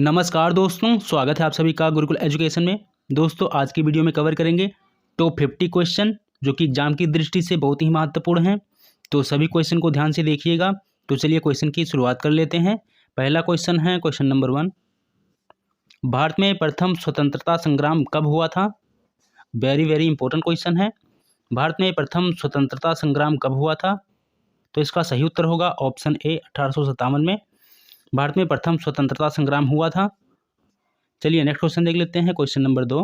नमस्कार दोस्तों, स्वागत है आप सभी का गुरुकुल एजुकेशन में। दोस्तों आज की वीडियो में कवर करेंगे टॉप 50 क्वेश्चन जो कि एग्जाम की दृष्टि से बहुत ही महत्वपूर्ण हैं। तो सभी क्वेश्चन को ध्यान से देखिएगा। तो चलिए क्वेश्चन की शुरुआत कर लेते हैं। पहला क्वेश्चन है क्वेश्चन नंबर 1। भारत में प्रथम स्वतंत्रता संग्राम कब हुआ था? वेरी इंपॉर्टेंट क्वेश्चन है। भारत में प्रथम स्वतंत्रता संग्राम कब हुआ था? तो इसका सही उत्तर होगा ऑप्शन ए 1857 में भारत में प्रथम स्वतंत्रता संग्राम हुआ था। चलिए नेक्स्ट क्वेश्चन देख लेते हैं। Question number 2।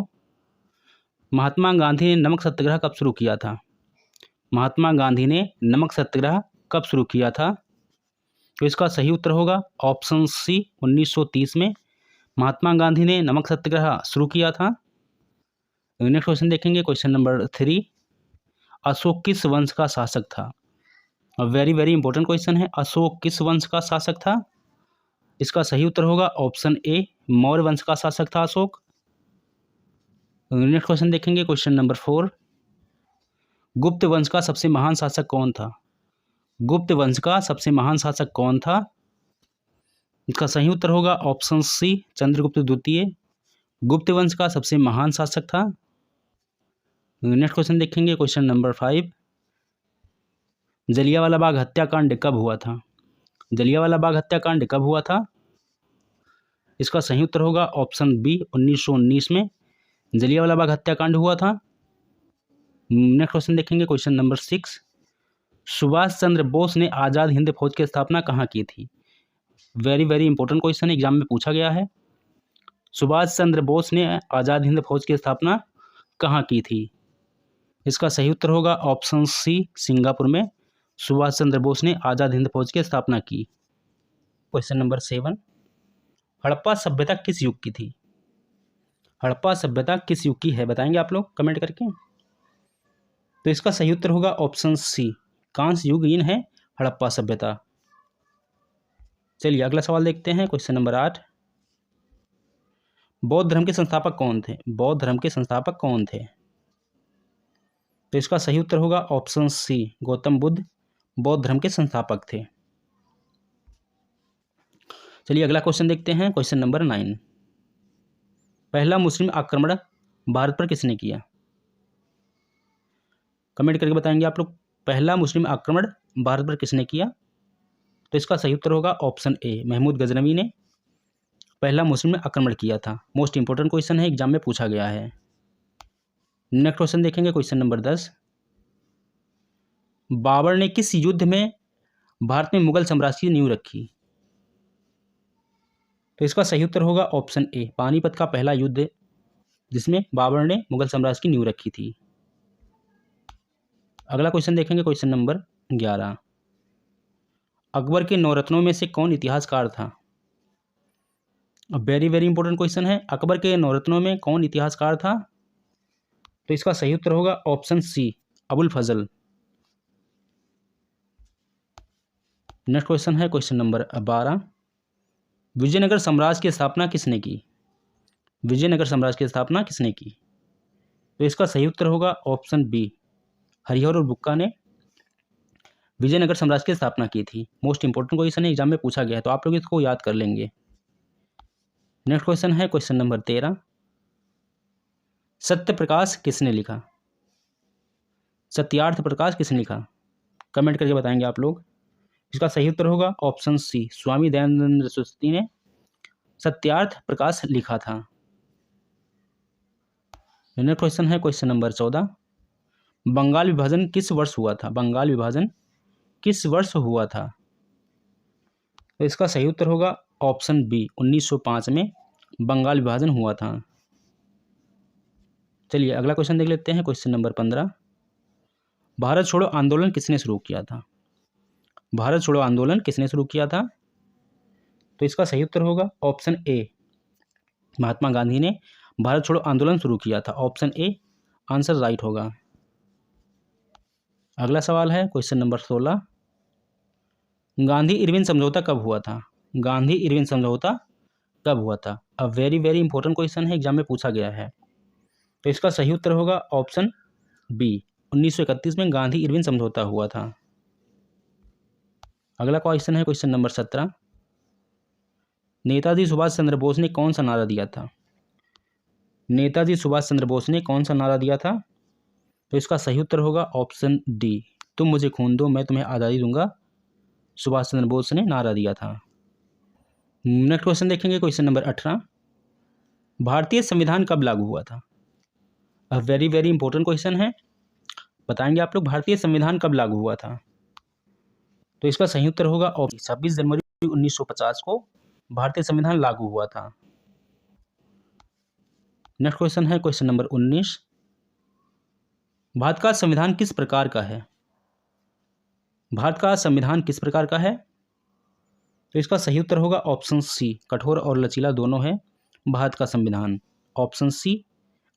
महात्मा गांधी ने नमक सत्याग्रह कब शुरू किया था? महात्मा गांधी ने नमक सत्याग्रह कब शुरू किया था? तो इसका सही उत्तर होगा ऑप्शन सी 1930 में महात्मा गांधी ने नमक सत्याग्रह शुरू किया था। नेक्स्ट क्वेश्चन देखेंगे। Question number 3। अशोक किस वंश का शासक था? वेरी इंपॉर्टेंट क्वेश्चन है। अशोक किस वंश का शासक था? इसका सही उत्तर होगा ऑप्शन ए मौर्य वंश का शासक था अशोक। नेक्स्ट क्वेश्चन देखेंगे। Question number 4। गुप्त वंश का सबसे महान शासक कौन था? गुप्त वंश का सबसे महान शासक कौन था? इसका सही उत्तर होगा ऑप्शन सी चंद्रगुप्त द्वितीय गुप्त वंश का सबसे महान शासक था। नेक्स्ट क्वेश्चन देखेंगे। Question number 5। जलियांवाला बाग हत्याकांड कब हुआ था? जलियांवाला बाग हत्याकांड कब हुआ था? इसका सही उत्तर होगा ऑप्शन बी 1919 में जलियांवाला बाग हत्याकांड हुआ था। नेक्स्ट क्वेश्चन देखेंगे। Question number 6। सुभाष चंद्र बोस ने आज़ाद हिंद फौज की स्थापना कहाँ की थी? वेरी इंपॉर्टेंट क्वेश्चन एग्जाम में पूछा गया है। सुभाष चंद्र बोस ने आज़ाद हिंद फौज की स्थापना कहाँ की थी? इसका सही उत्तर होगा ऑप्शन सी सिंगापुर में सुभाष चंद्र बोस ने आज़ाद हिंद फौज की स्थापना की। Question number 7। हड़प्पा सभ्यता किस युग की थी? हड़प्पा सभ्यता किस युग की है बताएंगे आप लोग कमेंट करके। तो इसका सही उत्तर होगा ऑप्शन सी कांस्य युग इन है हड़प्पा सभ्यता। चलिए अगला सवाल देखते हैं। Question number 8। बौद्ध धर्म के संस्थापक कौन थे? बौद्ध धर्म के संस्थापक कौन थे? तो इसका सही उत्तर होगा ऑप्शन सी गौतम बुद्ध बौद्ध धर्म के संस्थापक थे। चलिए अगला क्वेश्चन देखते हैं। Question number 9। पहला मुस्लिम आक्रमण भारत पर किसने किया? कमेंट करके बताएंगे आप लोग। पहला मुस्लिम आक्रमण भारत पर किसने किया? तो इसका सही उत्तर होगा ऑप्शन ए महमूद गजनवी ने पहला मुस्लिम आक्रमण किया था। मोस्ट इंपोर्टेंट क्वेश्चन है, एग्जाम में पूछा गया है। नेक्स्ट क्वेश्चन देखेंगे। Question number 10। बाबर ने किस युद्ध में भारत में मुगल साम्राज्य की नींव रखी? तो इसका सही उत्तर होगा ऑप्शन ए पानीपत का पहला युद्ध जिसमें बाबर ने मुगल साम्राज्य की नींव रखी थी। अगला क्वेश्चन देखेंगे। Question number 11। अकबर के नौरत्नों में से कौन इतिहासकार था? वेरी इंपॉर्टेंट क्वेश्चन है। अकबर के नौरत्नों में कौन इतिहासकार था? तो इसका सही उत्तर होगा ऑप्शन सी अबुल फजल। नेक्स्ट क्वेश्चन है क्वेश्चन नंबर 12। विजयनगर साम्राज्य की स्थापना किसने की? विजयनगर साम्राज्य की स्थापना किसने की? तो इसका सही उत्तर होगा ऑप्शन बी हरिहर और बुक्का ने विजयनगर साम्राज्य की स्थापना की थी। मोस्ट इंपोर्टेंट क्वेश्चन है, एग्जाम में पूछा गया है तो आप लोग इसको याद कर लेंगे। नेक्स्ट क्वेश्चन है क्वेश्चन नंबर 13। सत्य प्रकाश किसने लिखा? सत्यार्थ प्रकाश किसने लिखा? कमेंट करके बताएंगे आप लोग। इसका सही उत्तर होगा ऑप्शन सी स्वामी दयानंद सरस्वती ने सत्यार्थ प्रकाश लिखा था। नेक्स्ट क्वेश्चन है क्वेश्चन नंबर 14। बंगाल विभाजन किस वर्ष हुआ था? बंगाल विभाजन किस वर्ष हुआ था? तो इसका सही उत्तर होगा ऑप्शन बी 1905 में बंगाल विभाजन हुआ था। चलिए अगला क्वेश्चन देख लेते हैं। Question number 15। भारत छोड़ो आंदोलन किसने शुरू किया था? भारत छोड़ो आंदोलन किसने शुरू किया था? तो इसका सही उत्तर होगा ऑप्शन ए महात्मा गांधी ने भारत छोड़ो आंदोलन शुरू किया था। ऑप्शन ए आंसर राइट होगा। अगला सवाल है क्वेश्चन नंबर 16। गांधी इरविन समझौता कब हुआ था? गांधी इरविन समझौता कब हुआ था? अब वेरी इंपॉर्टेंट क्वेश्चन है, एग्जाम में पूछा गया है। तो इसका सही उत्तर होगा ऑप्शन बी 1931 में गांधी इरविन समझौता हुआ था। अगला क्वेश्चन है क्वेश्चन नंबर 17। नेताजी सुभाष चंद्र बोस ने कौन सा नारा दिया था? नेताजी सुभाष चंद्र बोस ने कौन सा नारा दिया था? तो इसका सही उत्तर होगा ऑप्शन डी, तुम मुझे खून दो मैं तुम्हें आज़ादी दूंगा, सुभाष चंद्र बोस ने नारा दिया था। नेक्स्ट क्वेश्चन देखेंगे, क्वेश्चन नंबर 18। भारतीय संविधान कब लागू हुआ था? वेरी वेरी इंपॉर्टेंट क्वेश्चन है, बताएंगे आप लोग भारतीय संविधान कब लागू हुआ था? तो इसका सही उत्तर होगा 26 जनवरी 1950 को भारतीय संविधान लागू हुआ था। नेक्स्ट क्वेश्चन है क्वेश्चन नंबर 19। भारत का संविधान किस प्रकार का है? भारत का संविधान किस प्रकार का है? तो इसका सही उत्तर होगा ऑप्शन सी, कठोर और लचीला दोनों है भारत का संविधान। ऑप्शन सी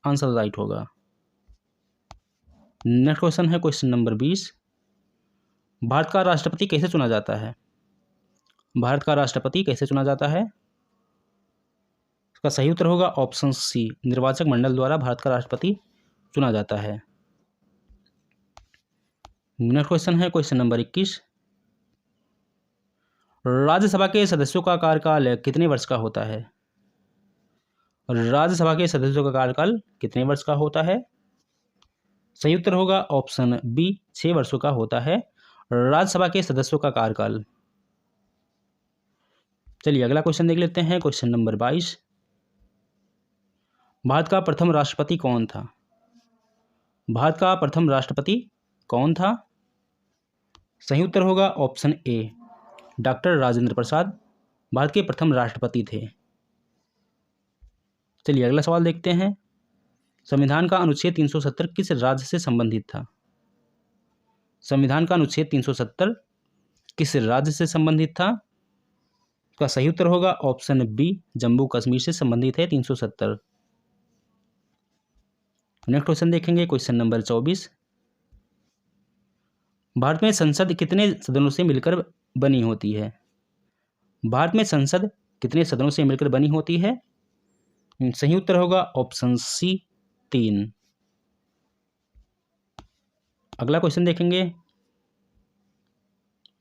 आंसर राइट होगा। नेक्स्ट क्वेश्चन है क्वेश्चन नंबर 20। भारत का राष्ट्रपति कैसे चुना जाता है? भारत का राष्ट्रपति कैसे चुना जाता है? इसका सही उत्तर होगा ऑप्शन सी, निर्वाचक मंडल द्वारा भारत का राष्ट्रपति चुना जाता है। नेक्स्ट क्वेश्चन है क्वेश्चन नंबर 21। राज्यसभा के सदस्यों का कार्यकाल कितने वर्ष का होता है? राज्यसभा के सदस्यों का कार्यकाल कितने वर्ष का होता है? सही उत्तर होगा ऑप्शन बी, 6 वर्षों का होता है राज्यसभा के सदस्यों का कार्यकाल। चलिए अगला क्वेश्चन देख लेते हैं, क्वेश्चन नंबर 22। भारत का प्रथम राष्ट्रपति कौन था? भारत का प्रथम राष्ट्रपति कौन था? सही उत्तर होगा option A, doctor Rajendra Prasad Bharat के प्रथम राष्ट्रपति थे। चलिए अगला सवाल देखते हैं। संविधान का अनुच्छेद 370 किस राज्य से संबंधित था? संविधान का अनुच्छेद 370 किस राज्य से संबंधित था? इसका सही उत्तर होगा ऑप्शन बी, जम्मू कश्मीर से संबंधित है 370। नेक्स्ट क्वेश्चन देखेंगे, क्वेश्चन नंबर 24। भारत में संसद कितने सदनों से मिलकर बनी होती है? भारत में संसद कितने सदनों से मिलकर बनी होती है? सही उत्तर होगा ऑप्शन सी, 3। अगला क्वेश्चन देखेंगे।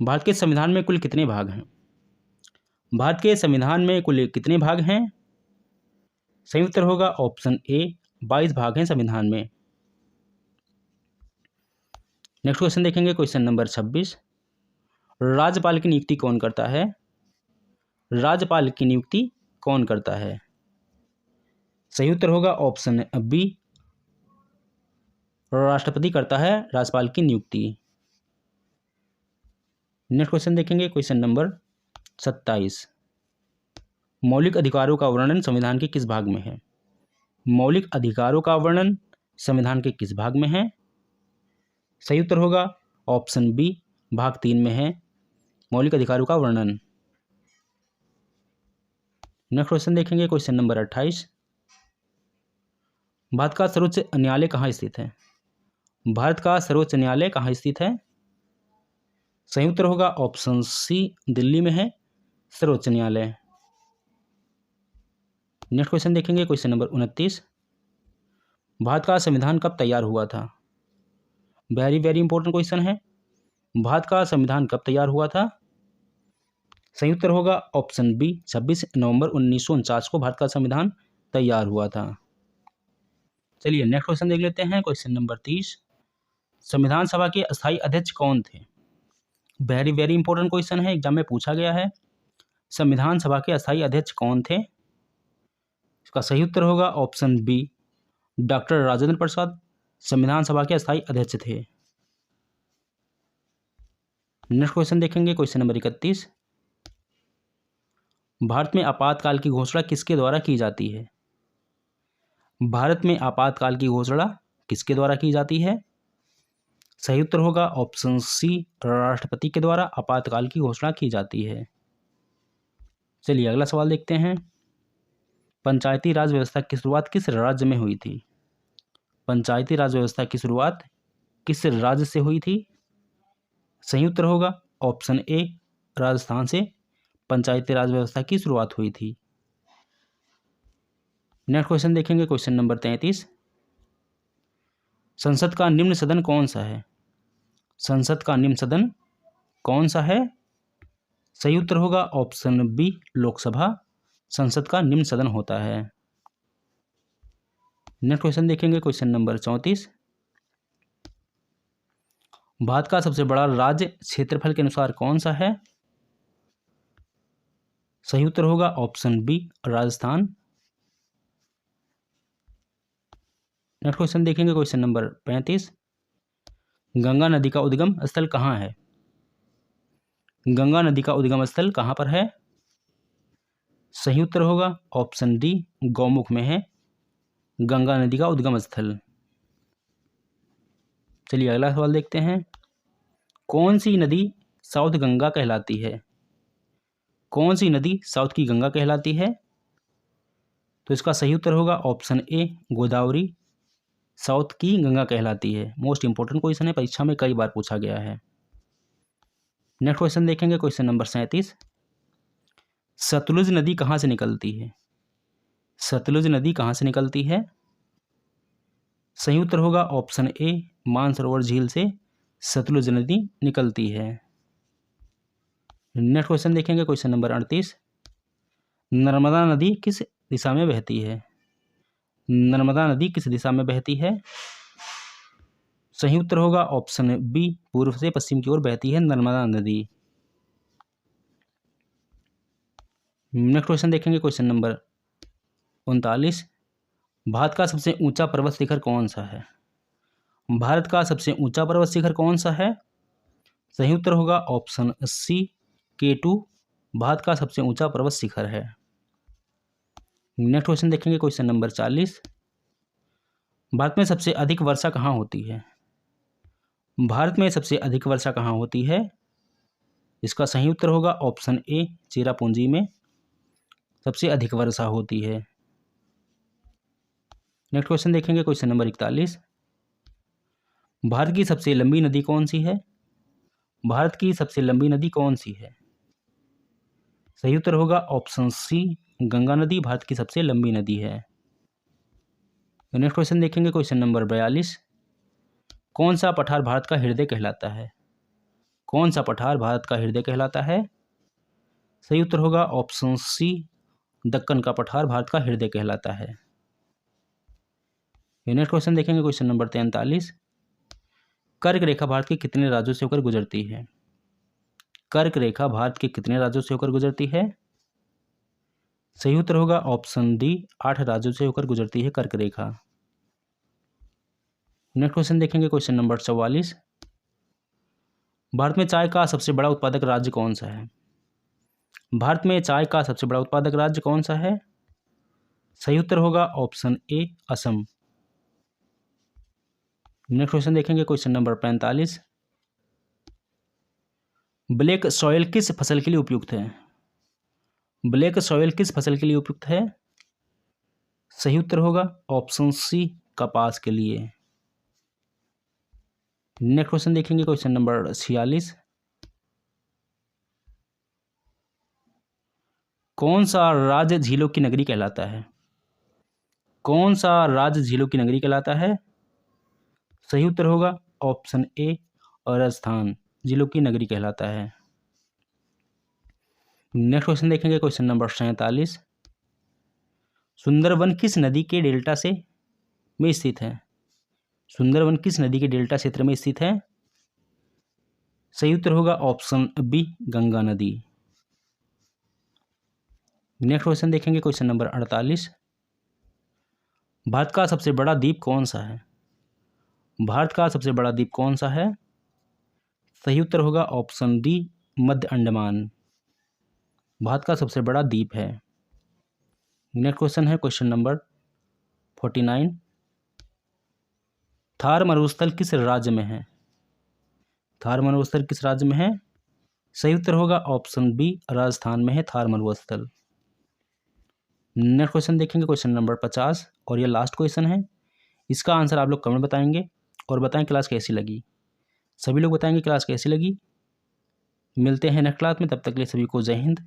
भारत के संविधान में कुल कितने भाग हैं? भारत के संविधान में कुल कितने भाग हैं? सही उत्तर होगा ऑप्शन ए, 22 भाग हैं संविधान में। नेक्स्ट क्वेश्चन देखेंगे, क्वेश्चन नंबर 26। राज्यपाल की नियुक्ति कौन करता है? राज्यपाल की नियुक्ति कौन करता है? सही उत्तर होगा ऑप्शन बी, राष्ट्रपति करता है राज्यपाल की नियुक्ति। नेक्स्ट क्वेश्चन देखेंगे, क्वेश्चन नंबर 27। मौलिक अधिकारों का वर्णन संविधान के किस भाग में है? मौलिक अधिकारों का वर्णन संविधान के किस भाग में है? सही उत्तर होगा ऑप्शन बी, भाग 3 में है मौलिक अधिकारों का वर्णन। नेक्स्ट क्वेश्चन देखेंगे, क्वेश्चन नंबर 28। भारत का सर्वोच्च न्यायालय कहाँ स्थित है? भारत का सर्वोच्च न्यायालय कहाँ स्थित है? सही उत्तर होगा ऑप्शन सी, दिल्ली में है सर्वोच्च न्यायालय। नेक्स्ट क्वेश्चन देखेंगे, क्वेश्चन नंबर 29। भारत का संविधान कब तैयार हुआ था? वेरी वेरी इंपॉर्टेंट क्वेश्चन है। भारत का संविधान कब तैयार हुआ था? सही उत्तर होगा ऑप्शन बी, 26 नवंबर 1949 को भारत का संविधान तैयार हुआ था। चलिए नेक्स्ट क्वेश्चन देख लेते हैं, क्वेश्चन नंबर 30। संविधान सभा के अस्थायी अध्यक्ष कौन थे? वेरी वेरी इंपॉर्टेंट क्वेश्चन है, एग्जाम में पूछा गया है। संविधान सभा के अस्थायी अध्यक्ष कौन थे? इसका सही उत्तर होगा option B, doctor Rajendra Prasad संविधान सभा के अस्थायी अध्यक्ष थे। नेक्स्ट क्वेश्चन देखेंगे, क्वेश्चन नंबर 31। भारत में आपातकाल की घोषणा किसके द्वारा की जाती है? भारत में आपातकाल की घोषणा किसके द्वारा की जाती है? सही उत्तर होगा ऑप्शन सी, राष्ट्रपति के द्वारा आपातकाल की घोषणा की जाती है। चलिए अगला सवाल देखते हैं। पंचायती राज व्यवस्था की शुरुआत किस राज्य में हुई थी? पंचायती राज व्यवस्था की शुरुआत किस राज्य से हुई थी? सही उत्तर होगा ऑप्शन ए, राजस्थान से पंचायती राज व्यवस्था की शुरुआत हुई थी। नेक्स्ट क्वेश्चन देखेंगे, क्वेश्चन नंबर 33। संसद का निम्न सदन कौन सा है? संसद का निम्न सदन कौन सा है? सही उत्तर होगा ऑप्शन बी, लोकसभा। संसद का निम्न सदन होता है। नेक्स्ट क्वेश्चन देखेंगे, क्वेश्चन नंबर 34। भारत का सबसे बड़ा राज्य क्षेत्रफल के अनुसार कौन सा है? सही उत्तर होगा option B, Rajasthan. Next question देखेंगे, क्वेश्चन नंबर 35। गंगा नदी का उद्गम स्थल कहाँ है? गंगा नदी का उद्गम स्थल कहाँ पर है? सही उत्तर होगा ऑप्शन डी, गौमुख में है गंगा नदी का उद्गम स्थल। चलिए अगला सवाल देखते हैं। कौन सी नदी साउथ गंगा कहलाती है? कौन सी नदी साउथ की गंगा कहलाती है? तो इसका सही उत्तर होगा ऑप्शन ए, गोदावरी साउथ की गंगा कहलाती है। मोस्ट इंपॉर्टेंट क्वेश्चन है, परीक्षा में कई बार पूछा गया है। नेक्स्ट क्वेश्चन देखेंगे, क्वेश्चन नंबर 37। सतलुज नदी कहाँ से निकलती है? सतलुज नदी कहाँ से निकलती है? सही उत्तर होगा ऑप्शन ए, मानसरोवर झील से सतलुज नदी निकलती है। नेक्स्ट क्वेश्चन देखेंगे, क्वेश्चन नंबर 38। नर्मदा नदी किस दिशा में बहती है? नर्मदा नदी किस दिशा में बहती है? सही उत्तर होगा ऑप्शन बी, पूर्व से पश्चिम की ओर बहती है नर्मदा नदी। नेक्स्ट क्वेश्चन देखेंगे, क्वेश्चन नंबर 39। भारत का सबसे ऊंचा पर्वत शिखर कौन सा है? भारत का सबसे ऊंचा पर्वत शिखर कौन सा है? सही उत्तर होगा ऑप्शन सी, K2 भारत का सबसे ऊंचा पर्वत शिखर है। नेक्स्ट क्वेश्चन देखेंगे, क्वेश्चन नंबर 40। भारत में सबसे अधिक वर्षा कहाँ होती है? भारत में सबसे अधिक वर्षा कहाँ होती है? इसका सही उत्तर होगा ऑप्शन ए, चेरापूंजी में सबसे अधिक वर्षा होती है। नेक्स्ट क्वेश्चन देखेंगे, क्वेश्चन नंबर 41। भारत की सबसे लंबी नदी कौन सी है? भारत की सबसे लंबी नदी कौन सी है? सही उत्तर होगा ऑप्शन सी, गंगा नदी भारत की सबसे लंबी नदी है। नेक्स्ट क्वेश्चन देखेंगे, क्वेश्चन नंबर 42। कौन सा पठार भारत का हृदय कहलाता है? कौन सा पठार भारत का हृदय कहलाता है? सही उत्तर होगा ऑप्शन सी, दक्कन का पठार भारत का हृदय कहलाता है। नेक्स्ट क्वेश्चन देखेंगे, क्वेश्चन नंबर 43। कर्क रेखा भारत के कितने राज्यों से होकर गुजरती है? कर्क रेखा भारत के कितने राज्यों से होकर गुजरती है? सही उत्तर होगा ऑप्शन डी, 8 राज्यों से होकर गुजरती है कर्क रेखा। नेक्स्ट क्वेश्चन देखेंगे, क्वेश्चन नंबर 44। भारत में चाय का सबसे बड़ा उत्पादक राज्य कौन सा है? भारत में चाय का सबसे बड़ा उत्पादक राज्य कौन सा है? सही उत्तर होगा option A, Assam. Next question देखेंगे, क्वेश्चन नंबर 45। ब्लैक सॉइल किस फसल के लिए उपयुक्त है? ब्लैक सॉइल किस फसल के लिए उपयुक्त है? सही उत्तर होगा ऑप्शन सी, कपास के लिए। नेक्स्ट क्वेश्चन देखेंगे, क्वेश्चन नंबर 46। कौन सा राज्य झीलों की नगरी कहलाता है? कौन सा राज्य झीलों की नगरी कहलाता है? सही उत्तर होगा ऑप्शन ए, राजस्थान झीलों की नगरी कहलाता है। नेक्स्ट क्वेश्चन देखेंगे, क्वेश्चन नंबर 47। सुंदरवन किस नदी के डेल्टा से में स्थित है? सुंदरवन किस नदी के डेल्टा क्षेत्र में स्थित है? सही उत्तर होगा ऑप्शन बी, गंगा नदी। नेक्स्ट क्वेश्चन देखेंगे, क्वेश्चन नंबर 48। भारत का सबसे बड़ा द्वीप कौन सा है? भारत का सबसे बड़ा द्वीप कौन सा है? सही उत्तर होगा ऑप्शन डी, मध्य अंडमान भारत का सबसे बड़ा द्वीप है। नेक्स्ट क्वेश्चन है क्वेश्चन नंबर 49। थार मरुस्थल किस राज्य में है? थार मरुस्थल किस राज्य में है? सही उत्तर होगा ऑप्शन बी, राजस्थान में है थार मरुस्थल। नेक्स्ट क्वेश्चन देखेंगे, क्वेश्चन नंबर 50 और ये लास्ट क्वेश्चन है। इसका आंसर आप लोग कमेंट बताएंगे और बताएं क्लास कैसी लगी। सभी लोग बताएंगे क्लास कैसी लगी। मिलते हैं नेक्स्ट क्लास में, तब तक के लिए सभी को जय हिंद,